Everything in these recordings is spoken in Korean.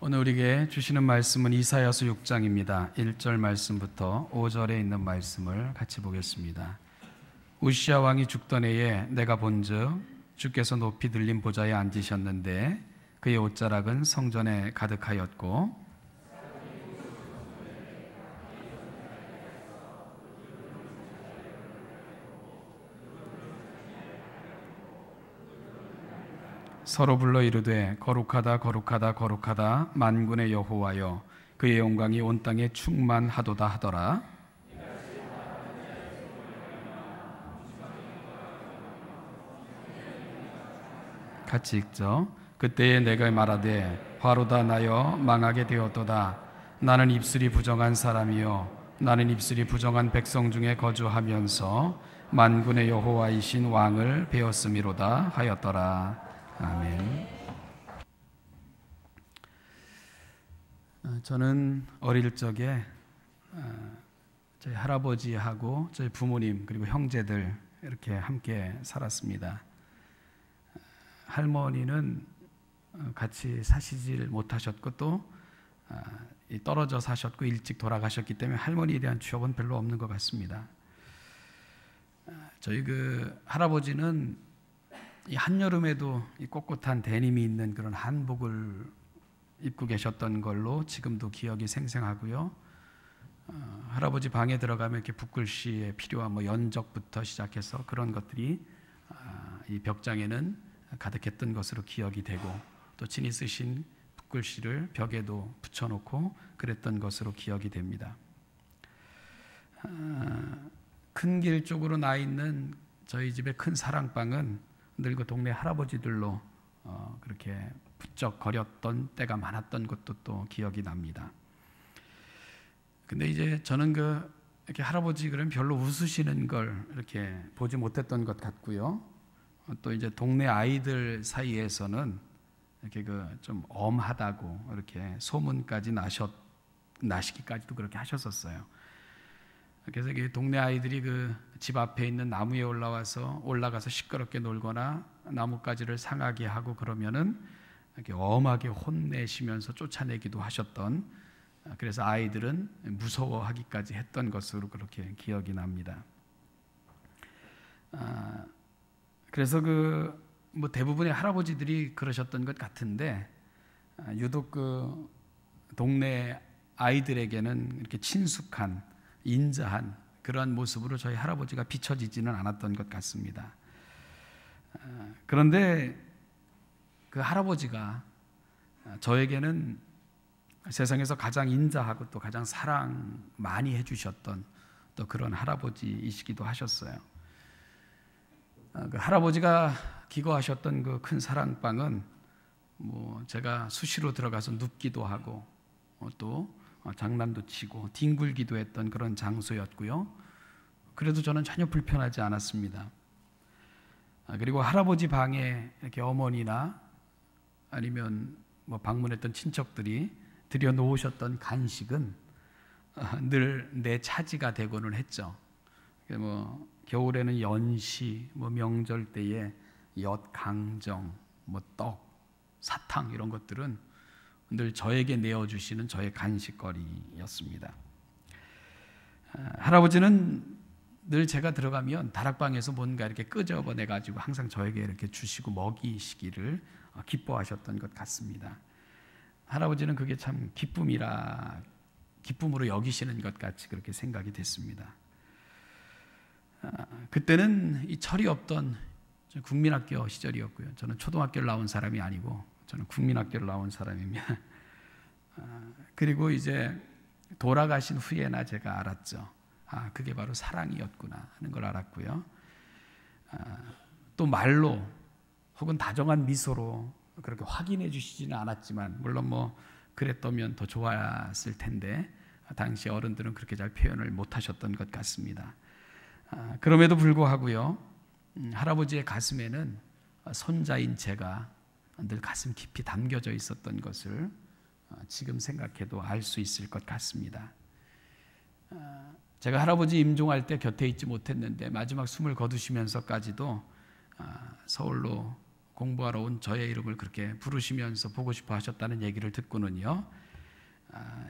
오늘 우리에게 주시는 말씀은 이사야서 6장입니다. 1절 말씀부터 5절에 있는 말씀을 같이 보겠습니다. 우시야 왕이 죽던 해에 내가 본즉 주께서 높이 들린 보좌에 앉으셨는데 그의 옷자락은 성전에 가득하였고 서로 불러 이르되 거룩하다 거룩하다 거룩하다 만군의 여호와여 그의 영광이 온 땅에 충만하도다 하더라. 같이 읽죠. 그때에 내가 말하되 화로다 나여 망하게 되었도다. 나는 입술이 부정한 사람이요 나는 입술이 부정한 백성 중에 거주하면서 만군의 여호와이신 왕을 배웠음이로다 하였더라. 아멘. 저는 어릴 적에 저희 할아버지하고 저희 부모님 그리고 형제들 이렇게 함께 살았습니다. 할머니는 같이 사시질 못하셨고 또 떨어져 사셨고 일찍 돌아가셨기 때문에 할머니에 대한 추억은 별로 없는 것 같습니다. 저희 할아버지는 이 한여름에도 이 꼿꼿한 데님이 있는 그런 한복을 입고 계셨던 걸로 지금도 기억이 생생하고요. 할아버지 방에 들어가면 이렇게 붓글씨에 필요한 연적부터 시작해서 그런 것들이 이 벽장에는 가득했던 것으로 기억이 되고 또 친히 쓰신 붓글씨를 벽에도 붙여놓고 그랬던 것으로 기억이 됩니다. 큰 길 쪽으로 나 있는 저희 집의 큰 사랑방은 늘 그 동네 할아버지들로 그렇게 부쩍 거렸던 때가 많았던 것도 또 기억이 납니다. 근데 이제 저는 이렇게 할아버지 그러면 별로 웃으시는 걸 이렇게 보지 못했던 것 같고요. 또 이제 동네 아이들 사이에서는 이렇게 좀 엄하다고 이렇게 소문까지 나시기까지도 그렇게 하셨었어요. 그래서 동네 아이들이 집 앞에 있는 나무에 올라가서 시끄럽게 놀거나 나뭇가지를 상하게 하고 그러면은 이렇게 엄하게 혼내시면서 쫓아내기도 하셨던, 그래서 아이들은 무서워하기까지 했던 것으로 그렇게 기억이 납니다. 그래서 대부분의 할아버지들이 그러셨던 것 같은데 유독 동네 아이들에게는 이렇게 친숙한 인자한 그러한 모습으로 저희 할아버지가 비춰지지는 않았던 것 같습니다. 그런데 그 할아버지가 저에게는 세상에서 가장 인자하고 또 가장 사랑 많이 해주셨던 또 그런 할아버지이시기도 하셨어요. 그 할아버지가 기거하셨던 그 큰 사랑방은 제가 수시로 들어가서 눕기도 하고 또 장난도 치고 뒹굴기도 했던 그런 장소였고요. 그래도 저는 전혀 불편하지 않았습니다. 그리고 할아버지 방에 이렇게 어머니나 아니면 방문했던 친척들이 들여놓으셨던 간식은 늘 내 차지가 되고는 했죠. 겨울에는 연시, 명절 때에 엿강정, 떡, 사탕 이런 것들은 늘 저에게 내어주시는 저의 간식거리였습니다. 할아버지는 늘 제가 들어가면 다락방에서 뭔가 이렇게 끄집어내가지고 항상 저에게 이렇게 주시고 먹이시기를 기뻐하셨던 것 같습니다. 할아버지는 그게 참 기쁨으로 여기시는 것 같이 그렇게 생각이 됐습니다. 그때는 이 철이 없던 국민학교 시절이었고요. 저는 초등학교를 나온 사람이 아니고 저는 국민학교를 나온 사람입니다. 그리고 이제 돌아가신 후에나 제가 알았죠. 그게 바로 사랑이었구나 하는 걸 알았고요. 또 말로 혹은 다정한 미소로 그렇게 확인해 주시지는 않았지만 물론 그랬다면 더 좋았을 텐데 당시 어른들은 그렇게 잘 표현을 못하셨던 것 같습니다. 그럼에도 불구하고요, 할아버지의 가슴에는 손자인 제가 늘 가슴 깊이 담겨져 있었던 것을 지금 생각해도 알 수 있을 것 같습니다. 제가 할아버지 임종할 때 곁에 있지 못했는데 마지막 숨을 거두시면서까지도 서울로 공부하러 온 저의 이름을 그렇게 부르시면서 보고 싶어 하셨다는 얘기를 듣고는요,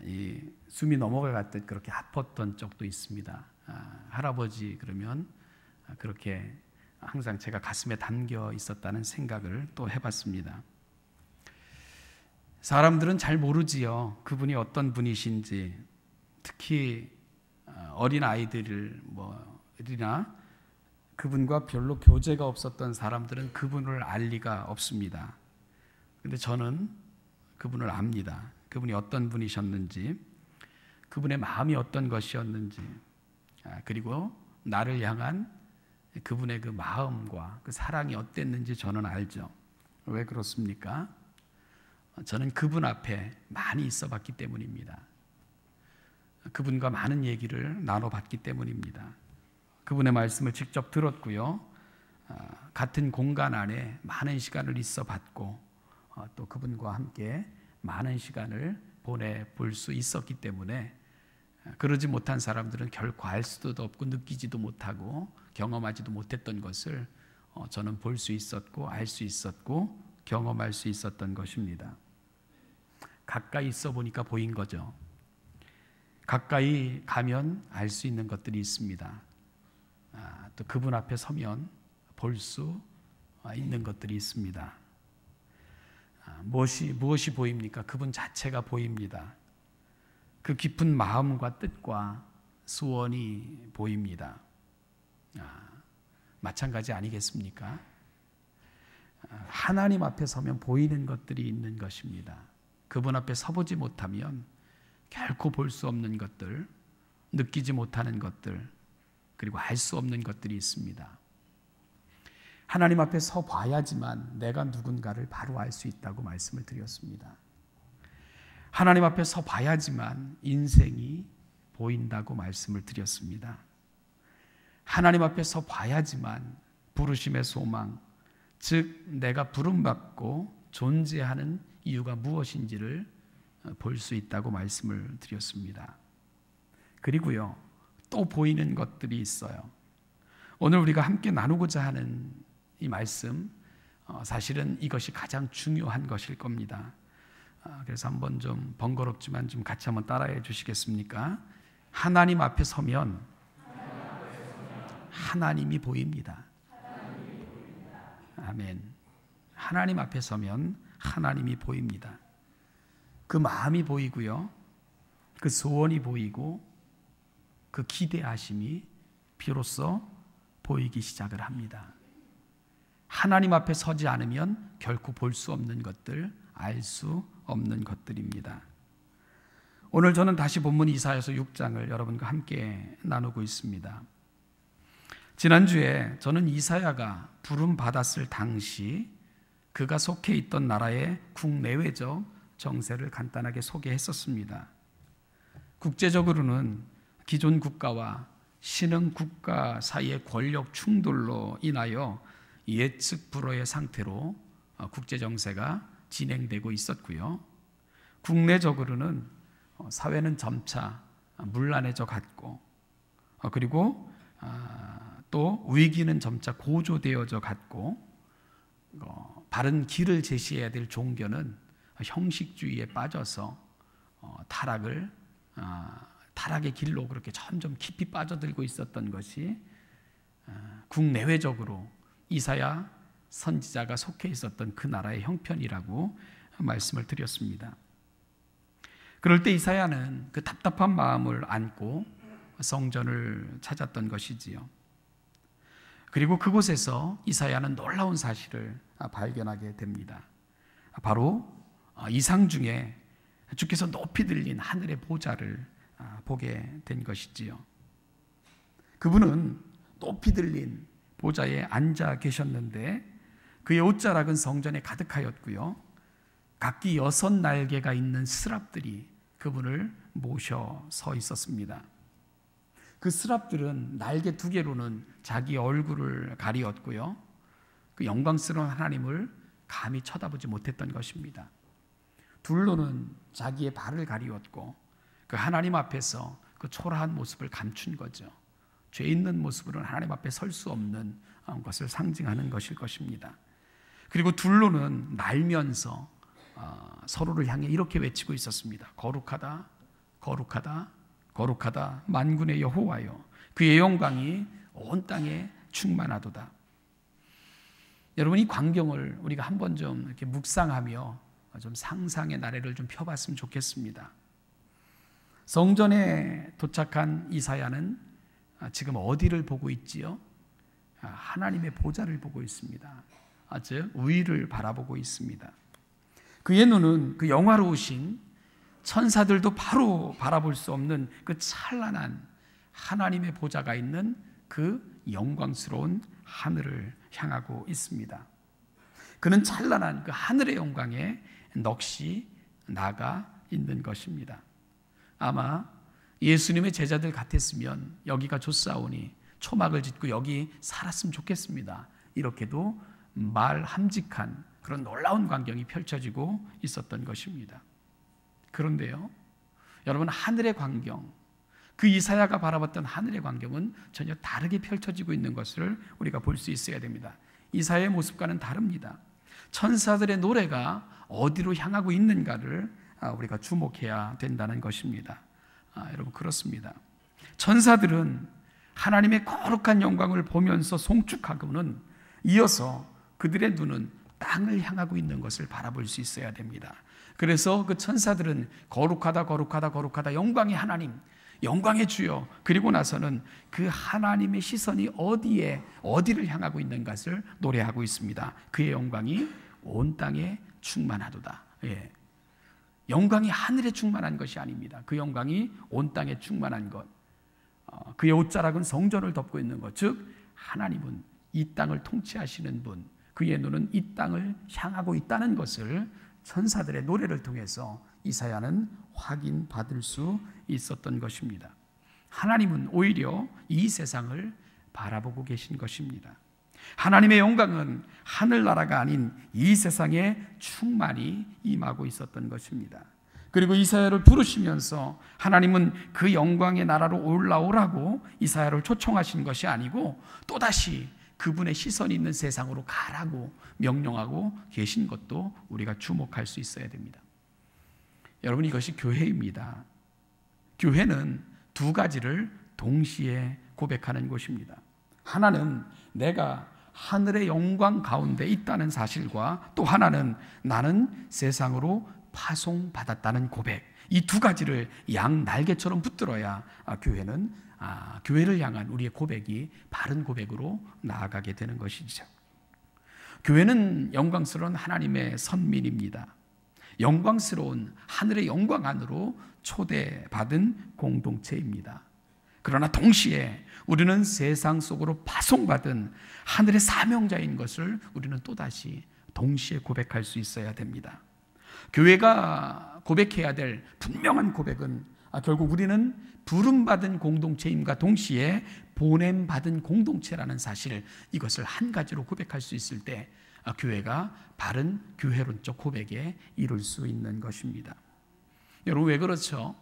이 숨이 넘어갈 듯 그렇게 아팠던 적도 있습니다. 할아버지 그러면 그렇게 항상 제가 가슴에 담겨 있었다는 생각을 또 해봤습니다. 사람들은 잘 모르지요. 그분이 어떤 분이신지. 특히 어린 아이들이나 그분과 별로 교제가 없었던 사람들은 그분을 알 리가 없습니다. 근데 저는 그분을 압니다. 그분이 어떤 분이셨는지, 그분의 마음이 어떤 것이었는지, 그리고 나를 향한 그분의 그 마음과 그 사랑이 어땠는지 저는 알죠. 왜 그렇습니까? 저는 그분 앞에 많이 있어 봤기 때문입니다. 그분과 많은 얘기를 나눠봤기 때문입니다. 그분의 말씀을 직접 들었고요. 같은 공간 안에 많은 시간을 있어 봤고, 또 그분과 함께 많은 시간을 보내볼 수 있었기 때문에, 그러지 못한 사람들은 결코 알 수도 없고 느끼지도 못하고 경험하지도 못했던 것을 저는 볼 수 있었고 알 수 있었고 경험할 수 있었던 것입니다. 가까이 있어 보니까 보인 거죠. 가까이 가면 알 수 있는 것들이 있습니다. 또 그분 앞에 서면 볼 수 있는 것들이 있습니다. 무엇이 보입니까? 그분 자체가 보입니다. 그 깊은 마음과 뜻과 소원이 보입니다. 마찬가지 아니겠습니까? 하나님 앞에 서면 보이는 것들이 있는 것입니다. 그분 앞에 서보지 못하면 결코 볼 수 없는 것들, 느끼지 못하는 것들, 그리고 알 수 없는 것들이 있습니다. 하나님 앞에 서 봐야지만 내가 누군가를 바로 알 수 있다고 말씀을 드렸습니다. 하나님 앞에 서 봐야지만 인생이 보인다고 말씀을 드렸습니다. 하나님 앞에 서 봐야지만 부르심의 소망, 즉 내가 부름받고 존재하는 이유가 무엇인지를 볼 수 있다고 말씀을 드렸습니다. 그리고요, 또 보이는 것들이 있어요. 오늘 우리가 함께 나누고자 하는 이 말씀, 사실은 이것이 가장 중요한 것일 겁니다. 그래서 한번 좀 번거롭지만 좀 같이 한번 따라해 주시겠습니까? 하나님 앞에 서면 하나님이 보입니다. 아멘. 하나님 앞에 서면 하나님이 보입니다. 그 마음이 보이고요, 그 소원이 보이고, 그 기대하심이 비로소 보이기 시작을 합니다. 하나님 앞에 서지 않으면 결코 볼 수 없는 것들, 알 수 없는 것들입니다. 오늘 저는 다시 본문 이사야서 6장을 여러분과 함께 나누고 있습니다. 지난주에 저는 이사야가 부름 받았을 당시 그가 속해 있던 나라의 국내외적 정세를 간단하게 소개했었습니다. 국제적으로는 기존 국가와 신흥 국가 사이의 권력 충돌로 인하여 예측 불허의 상태로 국제 정세가 진행되고 있었고요. 국내적으로는 사회는 점차 문란해져 갔고, 그리고 또 위기는 점차 고조되어져 갔고, 바른 길을 제시해야 될 종교는 형식주의에 빠져서 타락의 길로 그렇게 점점 깊이 빠져들고 있었던 것이 국내외적으로 이사야 선지자가 속해 있었던 그 나라의 형편이라고 말씀을 드렸습니다. 그럴 때 이사야는 그 답답한 마음을 안고 성전을 찾았던 것이지요. 그리고 그곳에서 이사야는 놀라운 사실을 발견하게 됩니다. 바로 이상 중에 주께서 높이 들린 하늘의 보좌를 보게 된 것이지요. 그분은 높이 들린 보좌에 앉아 계셨는데 그의 옷자락은 성전에 가득하였고요, 각기 6날개가 있는 스랍들이 그분을 모셔 서 있었습니다. 그 스랍들은 날개 2개로는 자기 얼굴을 가리었고요, 그 영광스러운 하나님을 감히 쳐다보지 못했던 것입니다. 둘로는 자기의 발을 가리웠고 그 하나님 앞에서 그 초라한 모습을 감춘 거죠. 죄 있는 모습으로는 하나님 앞에 설 수 없는 것을 상징하는 것일 것입니다. 그리고 둘로는 날면서 서로를 향해 이렇게 외치고 있었습니다. 거룩하다, 거룩하다, 거룩하다 만군의 여호와여, 그의 영광이 온 땅에 충만하도다. 여러분, 이 광경을 우리가 한번 좀 이렇게 묵상하며 좀 상상의 나래를 좀 펴봤으면 좋겠습니다. 성전에 도착한 이사야는 지금 어디를 보고 있지요? 하나님의 보좌를 보고 있습니다. 즉 위를 바라보고 있습니다. 그의 눈은 그 영화로우신 천사들도 바로 바라볼 수 없는 그 찬란한 하나님의 보좌가 있는 그 영광스러운 하늘을 향하고 있습니다. 그는 찬란한 그 하늘의 영광에 넋이 나가 있는 것입니다. 아마 예수님의 제자들 같았으면 여기가 좋사오니 초막을 짓고 여기 살았으면 좋겠습니다. 이렇게도 말함직한 그런 놀라운 광경이 펼쳐지고 있었던 것입니다. 그런데요, 여러분, 하늘의 광경, 그 이사야가 바라봤던 하늘의 광경은 전혀 다르게 펼쳐지고 있는 것을 우리가 볼 수 있어야 됩니다. 이사야의 모습과는 다릅니다. 천사들의 노래가 어디로 향하고 있는가를 우리가 주목해야 된다는 것입니다. 여러분, 그렇습니다. 천사들은 하나님의 거룩한 영광을 보면서 송축하고는 이어서 그들의 눈은 땅을 향하고 있는 것을 바라볼 수 있어야 됩니다. 그래서 그 천사들은 거룩하다, 거룩하다, 거룩하다, 영광의 하나님, 영광의 주여, 그리고 나서는 그 하나님의 시선이 어디를 향하고 있는 것을 노래하고 있습니다. 그의 영광이 온 땅에 충만하도다. 예. 영광이 하늘에 충만한 것이 아닙니다. 그 영광이 온 땅에 충만한 것, 그의 옷자락은 성전을 덮고 있는 것, 즉 하나님은 이 땅을 통치하시는 분, 그의 눈은 이 땅을 향하고 있다는 것을 천사들의 노래를 통해서 이사야는 확인받을 수 있었던 것입니다. 하나님은 오히려 이 세상을 바라보고 계신 것입니다. 하나님의 영광은 하늘나라가 아닌 이 세상에 충만히 임하고 있었던 것입니다. 그리고 이사야를 부르시면서 하나님은 그 영광의 나라로 올라오라고 이사야를 초청하신 것이 아니고 또다시 그분의 시선이 있는 세상으로 가라고 명령하고 계신 것도 우리가 주목할 수 있어야 됩니다. 여러분, 이것이 교회입니다. 교회는 두 가지를 동시에 고백하는 곳입니다. 하나는 내가 하늘의 영광 가운데 있다는 사실과 또 하나는 나는 세상으로 파송받았다는 고백, 이 두 가지를 양 날개처럼 붙들어야 교회를 향한 우리의 고백이 바른 고백으로 나아가게 되는 것이죠. 교회는 영광스러운 하나님의 선민입니다. 영광스러운 하늘의 영광 안으로 초대받은 공동체입니다. 그러나 동시에 우리는 세상 속으로 파송받은 하늘의 사명자인 것을 우리는 또다시 동시에 고백할 수 있어야 됩니다. 교회가 고백해야 될 분명한 고백은 결국 우리는 부름받은 공동체임과 동시에 보냄받은 공동체라는 사실, 이것을 한 가지로 고백할 수 있을 때 교회가 바른 교회론적 고백에 이룰 수 있는 것입니다. 여러분, 왜 그렇죠?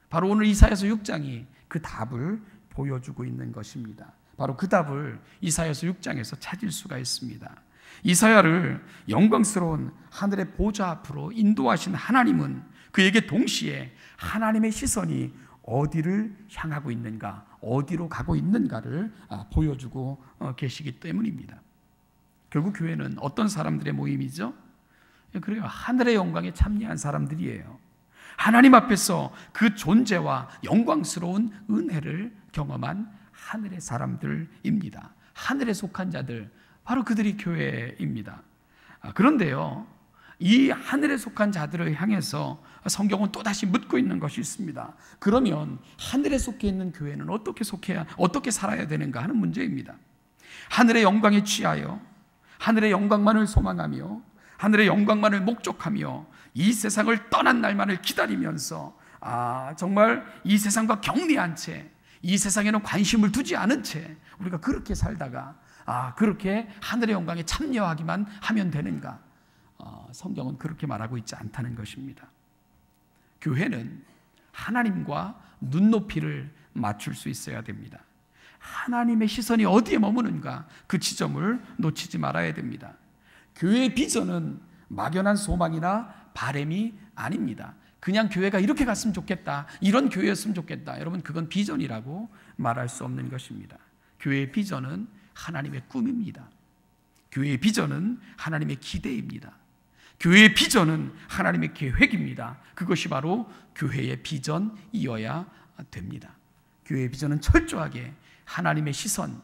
바로 오늘 이사야서 6장이 그 답을 보여주고 있는 것입니다. 바로 그 답을 이사야서 6장에서 찾을 수가 있습니다. 이사야를 영광스러운 하늘의 보좌 앞으로 인도하신 하나님은 그에게 동시에 하나님의 시선이 어디를 향하고 있는가, 어디로 가고 있는가를 보여주고 계시기 때문입니다. 결국 교회는 어떤 사람들의 모임이죠? 그래요, 하늘의 영광에 참여한 사람들이에요. 하나님 앞에서 그 존재와 영광스러운 은혜를 경험한 하늘의 사람들입니다. 하늘에 속한 자들, 바로 그들이 교회입니다. 그런데요, 이 하늘에 속한 자들을 향해서 성경은 또다시 묻고 있는 것이 있습니다. 그러면 하늘에 속해 있는 교회는 어떻게 살아야 되는가 하는 문제입니다. 하늘의 영광에 취하여 하늘의 영광만을 소망하며 하늘의 영광만을 목적하며 이 세상을 떠난 날만을 기다리면서 정말 이 세상과 격리한 채, 이 세상에는 관심을 두지 않은 채 우리가 그렇게 살다가 그렇게 하늘의 영광에 참여하기만 하면 되는가? 성경은 그렇게 말하고 있지 않다는 것입니다. 교회는 하나님과 눈높이를 맞출 수 있어야 됩니다. 하나님의 시선이 어디에 머무는가, 그 지점을 놓치지 말아야 됩니다. 교회의 비전은 막연한 소망이나 바램이 아닙니다. 그냥 교회가 이렇게 갔으면 좋겠다, 이런 교회였으면 좋겠다, 여러분, 그건 비전이라고 말할 수 없는 것입니다. 교회의 비전은 하나님의 꿈입니다. 교회의 비전은 하나님의 기대입니다. 교회의 비전은 하나님의 계획입니다. 그것이 바로 교회의 비전이어야 됩니다. 교회의 비전은 철저하게 하나님의 시선,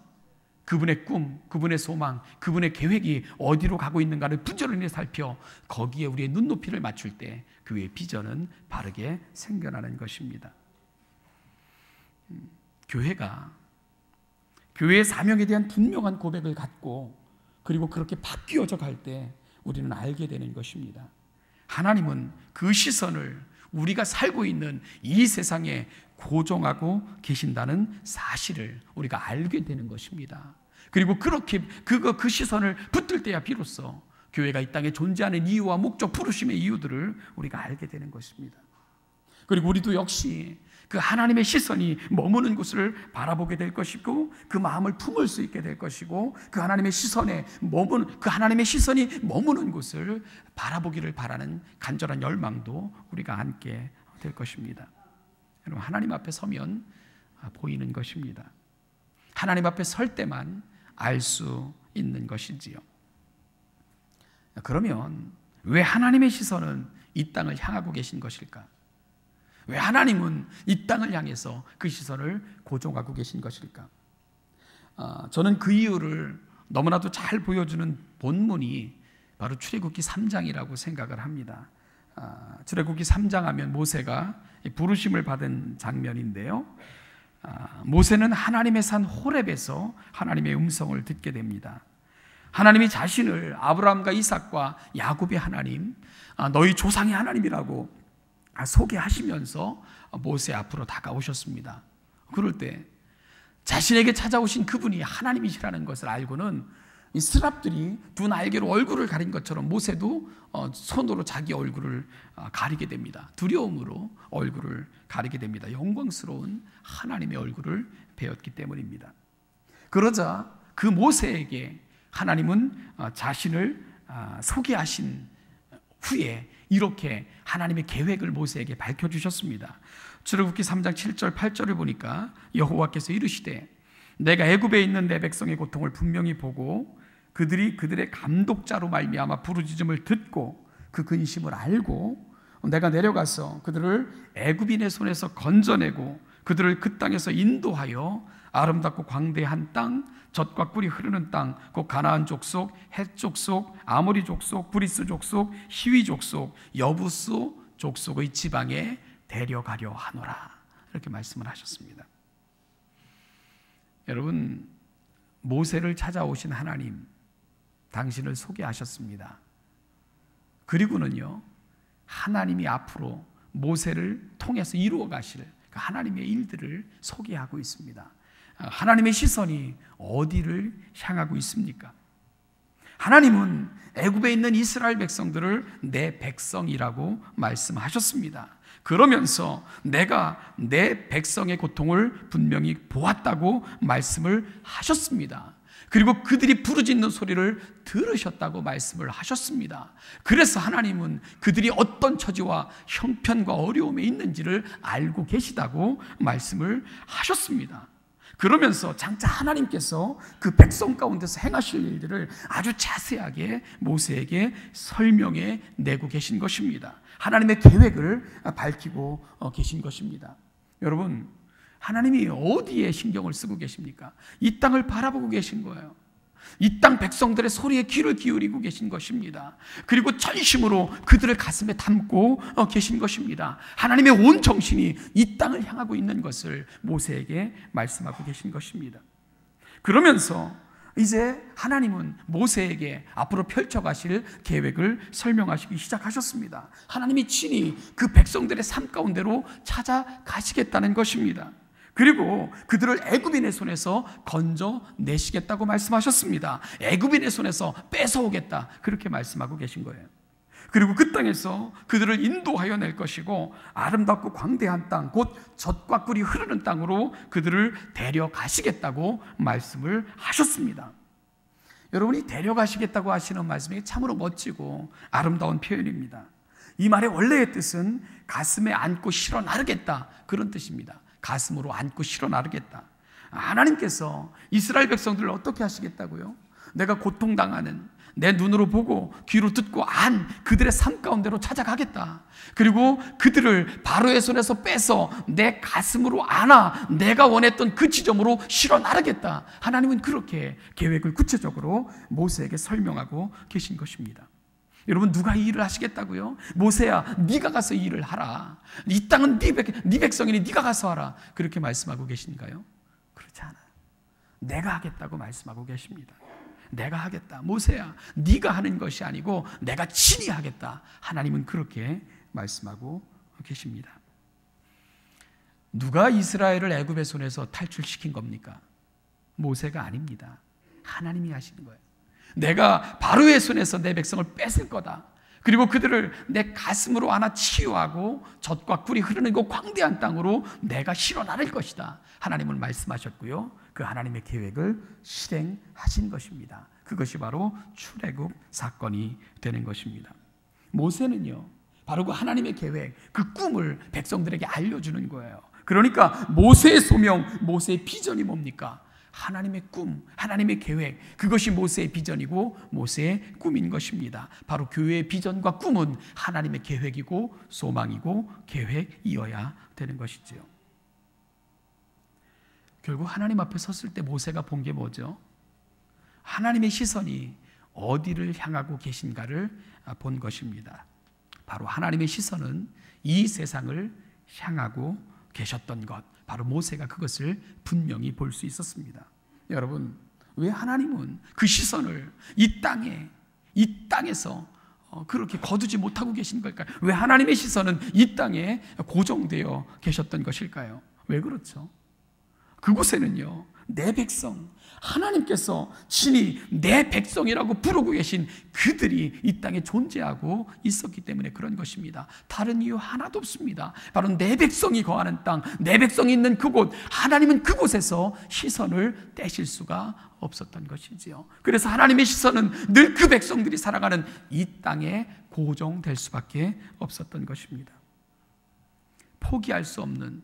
그분의 꿈, 그분의 소망, 그분의 계획이 어디로 가고 있는가를 부지런히 살펴 거기에 우리의 눈높이를 맞출 때 교회의 비전은 바르게 생겨나는 것입니다. 교회가 교회의 사명에 대한 분명한 고백을 갖고 그리고 그렇게 바뀌어져 갈 때 우리는 알게 되는 것입니다. 하나님은 그 시선을 우리가 살고 있는 이 세상에 고정하고 계신다는 사실을 우리가 알게 되는 것입니다. 그리고 그렇게 그 시선을 붙들 때야 비로소 교회가 이 땅에 존재하는 이유와 목적, 부르심의 이유들을 우리가 알게 되는 것입니다. 그리고 우리도 역시 그 하나님의 시선이 머무는 곳을 바라보게 될 것이고 그 마음을 품을 수 있게 될 것이고 그 하나님의 시선이 머무는 곳을 바라보기를 바라는 간절한 열망도 우리가 안게 될 것입니다. 여러분, 하나님 앞에 서면 보이는 것입니다. 하나님 앞에 설 때만 알 수 있는 것이지요. 그러면 왜 하나님의 시선은 이 땅을 향하고 계신 것일까? 왜 하나님은 이 땅을 향해서 그 시선을 고정하고 계신 것일까? 저는 그 이유를 너무나도 잘 보여주는 본문이 바로 출애굽기 3장이라고 생각을 합니다. 출애굽기 3장 하면 모세가 부르심을 받은 장면인데요. 모세는 하나님의 산 호렙에서 하나님의 음성을 듣게 됩니다. 하나님이 자신을 아브라함과 이삭과 야곱의 하나님, 너희 조상의 하나님이라고 소개하시면서 모세 앞으로 다가오셨습니다. 그럴 때 자신에게 찾아오신 그분이 하나님이시라는 것을 알고는 이 스랍들이 두 날개로 얼굴을 가린 것처럼 모세도 손으로 자기 얼굴을 가리게 됩니다. 두려움으로 얼굴을 가리게 됩니다. 영광스러운 하나님의 얼굴을 배웠기 때문입니다. 그러자 그 모세에게 하나님은 자신을 소개하신 후에 이렇게 하나님의 계획을 모세에게 밝혀주셨습니다. 출애굽기 3장 7절 8절을 보니까 여호와께서 이르시되 내가 애굽에 있는 내 백성의 고통을 분명히 보고 그들이 그들의 감독자로 말미암아 부르짖음을 듣고 그 근심을 알고 내가 내려가서 그들을 애굽인의 손에서 건져내고 그들을 그 땅에서 인도하여 아름답고 광대한 땅, 젖과 꿀이 흐르는 땅, 곧 가나안 족속, 헷 족속, 아모리 족속, 브리스 족속, 히위 족속, 여부스 족속의 지방에 데려가려 하노라, 이렇게 말씀을 하셨습니다. 여러분, 모세를 찾아오신 하나님, 당신을 소개하셨습니다. 그리고는요, 하나님이 앞으로 모세를 통해서 이루어 가실 그 하나님의 일들을 소개하고 있습니다. 하나님의 시선이 어디를 향하고 있습니까? 하나님은 애굽에 있는 이스라엘 백성들을 내 백성이라고 말씀하셨습니다. 그러면서 내가 내 백성의 고통을 분명히 보았다고 말씀을 하셨습니다. 그리고 그들이 부르짖는 소리를 들으셨다고 말씀을 하셨습니다. 그래서 하나님은 그들이 어떤 처지와 형편과 어려움에 있는지를 알고 계시다고 말씀을 하셨습니다. 그러면서 장차 하나님께서 그 백성 가운데서 행하실 일들을 아주 자세하게 모세에게 설명해 내고 계신 것입니다. 하나님의 계획을 밝히고 계신 것입니다. 여러분, 하나님이 어디에 신경을 쓰고 계십니까? 이 땅을 바라보고 계신 거예요. 이 땅 백성들의 소리에 귀를 기울이고 계신 것입니다. 그리고 전심으로 그들의 가슴에 담고 계신 것입니다. 하나님의 온 정신이 이 땅을 향하고 있는 것을 모세에게 말씀하고 계신 것입니다. 그러면서 이제 하나님은 모세에게 앞으로 펼쳐가실 계획을 설명하시기 시작하셨습니다. 하나님이 친히 그 백성들의 삶 가운데로 찾아가시겠다는 것입니다. 그리고 그들을 애굽인의 손에서 건져내시겠다고 말씀하셨습니다. 애굽인의 손에서 뺏어오겠다, 그렇게 말씀하고 계신 거예요. 그리고 그 땅에서 그들을 인도하여 낼 것이고 아름답고 광대한 땅, 곧 젖과 꿀이 흐르는 땅으로 그들을 데려가시겠다고 말씀을 하셨습니다. 여러분이 데려가시겠다고 하시는 말씀이 참으로 멋지고 아름다운 표현입니다. 이 말의 원래의 뜻은 가슴에 안고 실어 나르겠다, 그런 뜻입니다. 가슴으로 안고 실어 나르겠다. 하나님께서 이스라엘 백성들을 어떻게 하시겠다고요? 내가 고통당하는, 내 눈으로 보고 귀로 듣고 안 그들의 삶 가운데로 찾아가겠다. 그리고 그들을 바로의 손에서 빼서 내 가슴으로 안아 내가 원했던 그 지점으로 실어 나르겠다. 하나님은 그렇게 계획을 구체적으로 모세에게 설명하고 계신 것입니다. 여러분, 누가 이 일을 하시겠다고요? 모세야, 네가 가서 이 일을 하라. 이 땅은 네 백성이니 네가 가서 하라. 그렇게 말씀하고 계신가요? 그렇지 않아요. 내가 하겠다고 말씀하고 계십니다. 내가 하겠다. 모세야, 네가 하는 것이 아니고 내가 친히 하겠다. 하나님은 그렇게 말씀하고 계십니다. 누가 이스라엘을 애굽의 손에서 탈출시킨 겁니까? 모세가 아닙니다. 하나님이 하시는 거예요. 내가 바로의 손에서 내 백성을 뺏을 거다. 그리고 그들을 내 가슴으로 안아 치유하고 젖과 꿀이 흐르는 그 광대한 땅으로 내가 실어 나를 것이다. 하나님은 말씀하셨고요. 그 하나님의 계획을 실행하신 것입니다. 그것이 바로 출애굽 사건이 되는 것입니다. 모세는요, 바로 그 하나님의 계획, 그 꿈을 백성들에게 알려주는 거예요. 그러니까 모세의 소명, 모세의 비전이 뭡니까? 하나님의 꿈, 하나님의 계획, 그것이 모세의 비전이고 모세의 꿈인 것입니다. 바로 교회의 비전과 꿈은 하나님의 계획이고 소망이고 계획이어야 되는 것이지요. 결국 하나님 앞에 섰을 때 모세가 본 게 뭐죠? 하나님의 시선이 어디를 향하고 계신가를 본 것입니다. 바로 하나님의 시선은 이 세상을 향하고 계셨던 것, 바로 모세가 그것을 분명히 볼 수 있었습니다. 여러분, 왜 하나님은 그 시선을 이 땅에서 그렇게 거두지 못하고 계신 걸까요? 왜 하나님의 시선은 이 땅에 고정되어 계셨던 것일까요? 왜 그렇죠? 그곳에는요, 내 백성, 하나님께서 친히 내 백성이라고 부르고 계신 그들이 이 땅에 존재하고 있었기 때문에 그런 것입니다. 다른 이유 하나도 없습니다. 바로 내 백성이 거하는 땅, 내 백성이 있는 그곳, 하나님은 그곳에서 시선을 떼실 수가 없었던 것이지요. 그래서 하나님의 시선은 늘 그 백성들이 살아가는 이 땅에 고정될 수밖에 없었던 것입니다. 포기할 수 없는,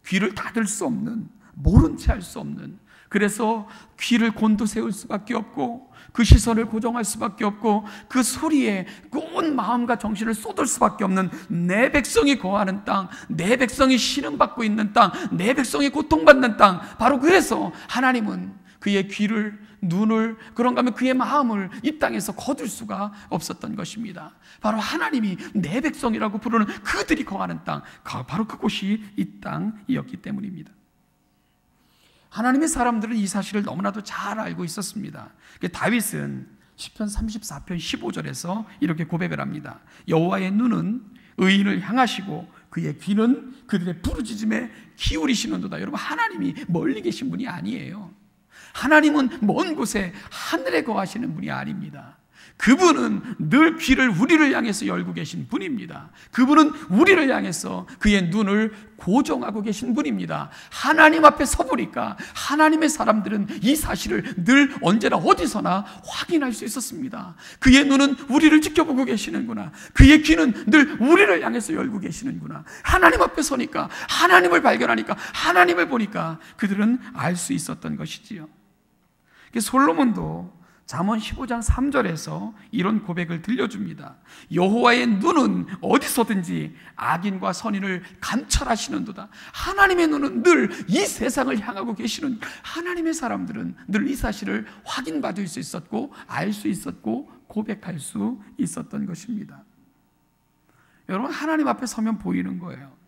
귀를 닫을 수 없는, 모른 채 할 수 없는, 그래서 귀를 곤두세울 수밖에 없고 그 시선을 고정할 수밖에 없고 그 소리에 온 마음과 정신을 쏟을 수밖에 없는 내 백성이 거하는 땅, 내 백성이 신음받고 있는 땅, 내 백성이 고통받는 땅, 바로 그래서 하나님은 그의 귀를, 눈을, 그런가 하면 그의 마음을 이 땅에서 거둘 수가 없었던 것입니다. 바로 하나님이 내 백성이라고 부르는 그들이 거하는 땅, 바로 그곳이 이 땅이었기 때문입니다. 하나님의 사람들은 이 사실을 너무나도 잘 알고 있었습니다. 다윗은 시편 34편 15절에서 이렇게 고백을 합니다. 여호와의 눈은 의인을 향하시고 그의 귀는 그들의 부르짖음에 기울이시는도다. 여러분, 하나님이 멀리 계신 분이 아니에요. 하나님은 먼 곳에 하늘에 거하시는 분이 아닙니다. 그분은 늘 귀를 우리를 향해서 열고 계신 분입니다. 그분은 우리를 향해서 그의 눈을 고정하고 계신 분입니다. 하나님 앞에 서보니까 하나님의 사람들은 이 사실을 늘 언제나 어디서나 확인할 수 있었습니다. 그의 눈은 우리를 지켜보고 계시는구나. 그의 귀는 늘 우리를 향해서 열고 계시는구나. 하나님 앞에 서니까, 하나님을 발견하니까, 하나님을 보니까 그들은 알 수 있었던 것이지요. 솔로몬도 잠언 15장 3절에서 이런 고백을 들려줍니다. 여호와의 눈은 어디서든지 악인과 선인을 감찰하시는도다. 하나님의 눈은 늘 이 세상을 향하고 계시는, 하나님의 사람들은 늘 이 사실을 확인받을 수 있었고 알 수 있었고 고백할 수 있었던 것입니다. 여러분, 하나님 앞에 서면 보이는 거예요.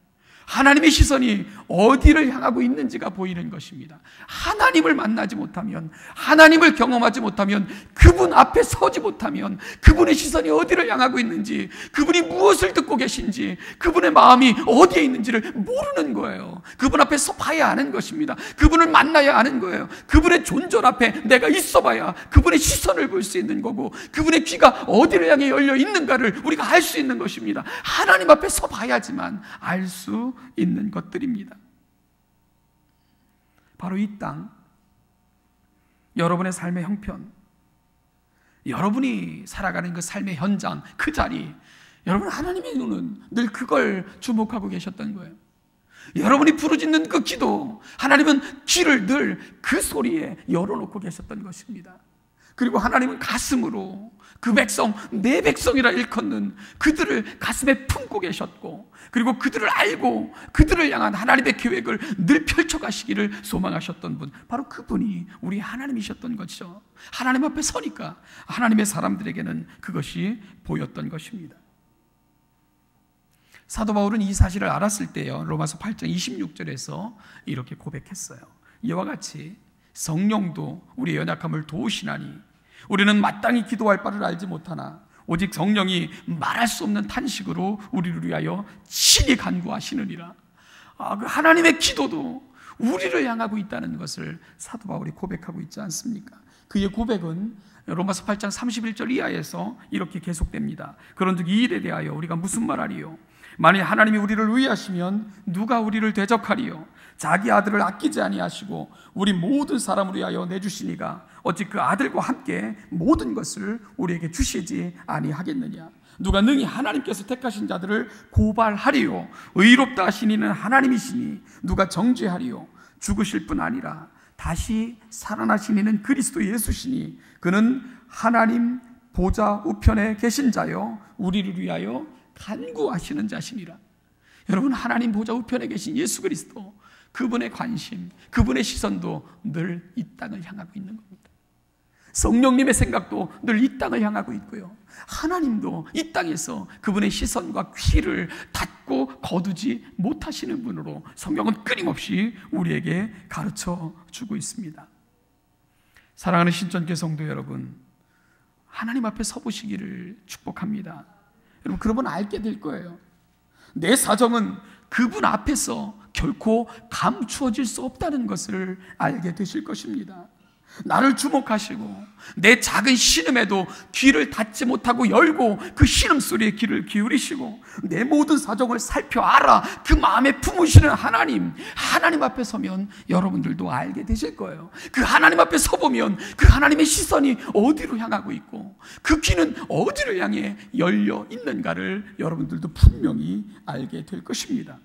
하나님의 시선이 어디를 향하고 있는지가 보이는 것입니다. 하나님을 만나지 못하면, 하나님을 경험하지 못하면, 그분 앞에 서지 못하면 그분의 시선이 어디를 향하고 있는지, 그분이 무엇을 듣고 계신지, 그분의 마음이 어디에 있는지를 모르는 거예요. 그분 앞에 서 봐야 아는 것입니다. 그분을 만나야 아는 거예요. 그분의 존전 앞에 내가 있어 봐야 그분의 시선을 볼 수 있는 거고, 그분의 귀가 어디를 향해 열려 있는가를 우리가 알 수 있는 것입니다. 하나님 앞에 서 봐야지만 알 수 있는 것들입니다. 바로 이 땅, 여러분의 삶의 형편, 여러분이 살아가는 그 삶의 현장, 그 자리, 여러분 하나님의 눈은 늘 그걸 주목하고 계셨던 거예요. 여러분이 부르짖는 그 기도, 하나님은 귀를 늘 그 소리에 열어놓고 계셨던 것입니다. 그리고 하나님은 가슴으로 그 백성, 내 백성이라 일컫는 그들을 가슴에 품고 계셨고, 그리고 그들을 알고 그들을 향한 하나님의 계획을 늘 펼쳐가시기를 소망하셨던 분, 바로 그분이 우리 하나님이셨던 것이죠. 하나님 앞에 서니까 하나님의 사람들에게는 그것이 보였던 것입니다. 사도 바울은 이 사실을 알았을 때요, 로마서 8장 26절에서 이렇게 고백했어요. 이와 같이 성령도 우리의 연약함을 도우시나니 우리는 마땅히 기도할 바를 알지 못하나 오직 성령이 말할 수 없는 탄식으로 우리를 위하여 친히 간구하시느니라. 그 하나님의 기도도 우리를 향하고 있다는 것을 사도 바울이 고백하고 있지 않습니까? 그의 고백은 로마서 8장 31절 이하에서 이렇게 계속됩니다. 그런즉 이 일에 대하여 우리가 무슨 말하리요? 만일 하나님이 우리를 위하시면 누가 우리를 대적하리요? 자기 아들을 아끼지 아니하시고 우리 모든 사람을 위하여 내주시니가 어찌 그 아들과 함께 모든 것을 우리에게 주시지 아니하겠느냐? 누가 능히 하나님께서 택하신 자들을 고발하리요? 의롭다 하신 이는 하나님이시니 누가 정죄하리요? 죽으실 뿐 아니라 다시 살아나신 이는 그리스도 예수시니 그는 하나님 보좌 우편에 계신 자요 우리를 위하여 간구하시는 자시니라. 여러분, 하나님 보좌 우편에 계신 예수 그리스도, 그분의 관심, 그분의 시선도 늘 이 땅을 향하고 있는 겁니다. 성령님의 생각도 늘 이 땅을 향하고 있고요, 하나님도 이 땅에서 그분의 시선과 귀를 닫고 거두지 못하시는 분으로 성경은 끊임없이 우리에게 가르쳐 주고 있습니다. 사랑하는 신천교 성도 여러분, 하나님 앞에 서보시기를 축복합니다. 여러분, 그러면 알게 될 거예요. 내 사정은 그분 앞에서 결코 감추어질 수 없다는 것을 알게 되실 것입니다. 나를 주목하시고 내 작은 신음에도 귀를 닫지 못하고 열고 그 신음소리에 귀를 기울이시고 내 모든 사정을 살펴 알아 그 마음에 품으시는 하나님 앞에 서면 여러분들도 알게 되실 거예요. 그 하나님 앞에 서보면 그 하나님의 시선이 어디로 향하고 있고 그 귀는 어디를 향해 열려 있는가를 여러분들도 분명히 알게 될 것입니다.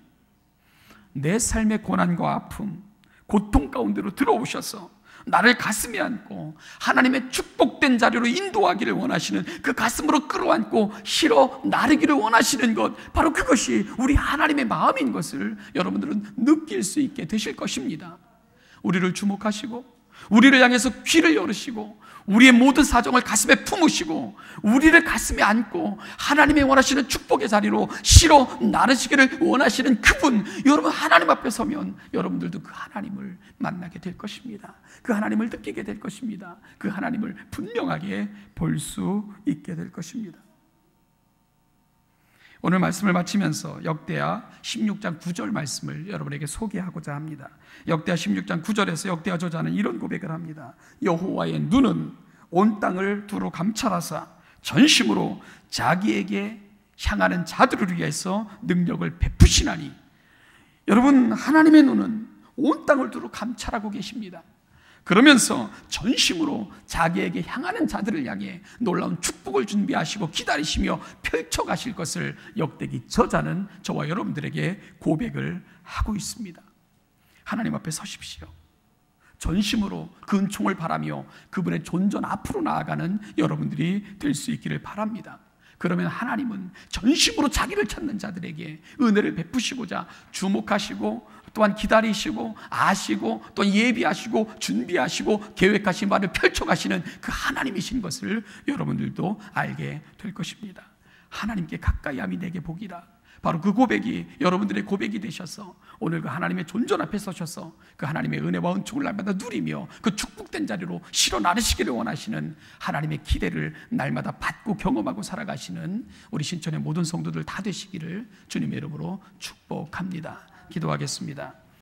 내 삶의 고난과 아픔, 고통 가운데로 들어오셔서 나를 가슴에 안고 하나님의 축복된 자리로 인도하기를 원하시는, 그 가슴으로 끌어안고 실어 나르기를 원하시는 것, 바로 그것이 우리 하나님의 마음인 것을 여러분들은 느낄 수 있게 되실 것입니다. 우리를 주목하시고 우리를 향해서 귀를 열으시고 우리의 모든 사정을 가슴에 품으시고 우리를 가슴에 안고 하나님의 원하시는 축복의 자리로 실어 나르시기를 원하시는 그분, 여러분 하나님 앞에 서면 여러분들도 그 하나님을 만나게 될 것입니다. 그 하나님을 느끼게 될 것입니다. 그 하나님을 분명하게 볼 수 있게 될 것입니다. 오늘 말씀을 마치면서 역대하 16장 9절 말씀을 여러분에게 소개하고자 합니다. 역대하 16장 9절에서 역대하 저자는 이런 고백을 합니다. 여호와의 눈은 온 땅을 두루 감찰하사 전심으로 자기에게 향하는 자들을 위해서 능력을 베푸시나니. 여러분, 하나님의 눈은 온 땅을 두루 감찰하고 계십니다. 그러면서 전심으로 자기에게 향하는 자들을 향해 놀라운 축복을 준비하시고 기다리시며 펼쳐가실 것을 역대기 저자는 저와 여러분들에게 고백을 하고 있습니다. 하나님 앞에 서십시오. 전심으로 그 은총을 바라며 그분의 존전 앞으로 나아가는 여러분들이 될 수 있기를 바랍니다. 그러면 하나님은 전심으로 자기를 찾는 자들에게 은혜를 베푸시고자 주목하시고 또한 기다리시고 아시고 또 예비하시고 준비하시고 계획하신 바를 펼쳐가시는 그 하나님이신 것을 여러분들도 알게 될 것입니다. 하나님께 가까이 함이 내게 복이라. 바로 그 고백이 여러분들의 고백이 되셔서 오늘 그 하나님의 존전 앞에 서셔서 그 하나님의 은혜와 은총을 날마다 누리며 그 축복된 자리로 실어 나르시기를 원하시는 하나님의 기대를 날마다 받고 경험하고 살아가시는 우리 신천의 모든 성도들 다 되시기를 주님의 이름으로 축복합니다. 기도하겠습니다.